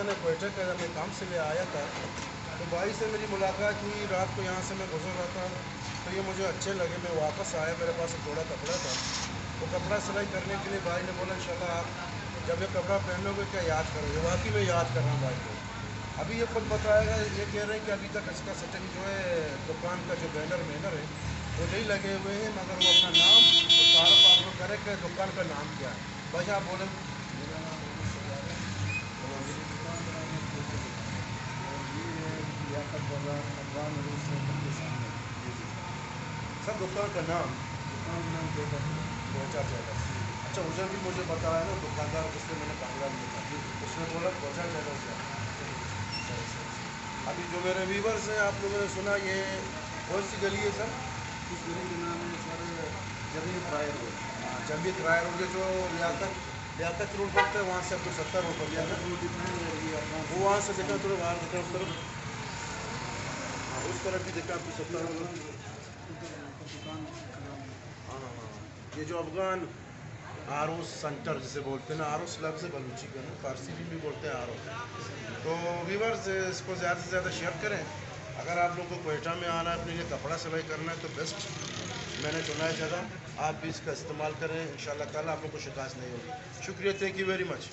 मज़ा ने कोयटा का मैं काम से ले आया था, तो भाई से मेरी मुलाकात हुई। रात को यहाँ से मैं गुजर रहा था, तो ये मुझे अच्छे लगे। मैं वापस आया, मेरे पास एक थोड़ा कपड़ा था, वो कपड़ा सिलाई करने के लिए भाई ने बोला इंशाल्लाह आप जब ये कपड़ा पहनोगे क्या याद करोगे। वाकई में याद कर रहा हूँ भाई को। अभी ये खुद बताएगा, ये कह रहे हैं कि अभी तक इसका सेटिंग जो है दुकान का जो बैनर है वो नहीं लगे हुए हैं, मगर वो अपना नाम और तारफ आप लोग करें कि दुकान का नाम क्या है। भाई आप बोलें। मेरा नाम मोहम्मद सज्जाद है और मेरी दुकान का नाम है कोटा और ये है लियाकत बाज़ार अफगान रूस सेंटर के सामने। जी जी सर, दुकान का नाम दुकान का नाम कोटा पहुँचा जाएगा। अच्छा, उधर भी मुझे बताया ना दुकानदार, जिससे मैंने कांगड़ा लिया था, उसने बोला पहुँचा जाएगा उसे। सही सही सही। अभी जो मेरे व्यूवर्स हैं, आप लोगों ने सुना, ये कौन सी गली है सर? इस गली का नाम है सर जमीन फ्रायर रोड। जंबी किराया रोड, जो लियाकत लियाकत रोड पड़ता है, वहाँ से आपको 70 रोड पड़ता है ना। लियाकत रोड जितना है ये अपना वो वहाँ से देखा, थोड़ा बाहर देखा उस तरफ, हाँ उस तरफ भी देखा आपको 70 रोड। दुकान का नाम है। हाँ हाँ हाँ, ये जो अफगान आरो सेंटर जिसे बोलते हैं ना, आरो लफ्ज़ है बलूची का ना, फारसी भी बोलते हैं आरो। तो व्यूवर्स इसको ज़्यादा से ज़्यादा शेयर करें। अगर आप लोग को कोयटा में आना है, अपने लिए कपड़ा सिलाई करना है, तो बेस्ट मैंने चुना है जगह। आप भी इसका इस्तेमाल करें, इंशाल्लाह ताला आप लोग को शिकायत नहीं होगी। शुक्रिया, थैंक यू वेरी मच।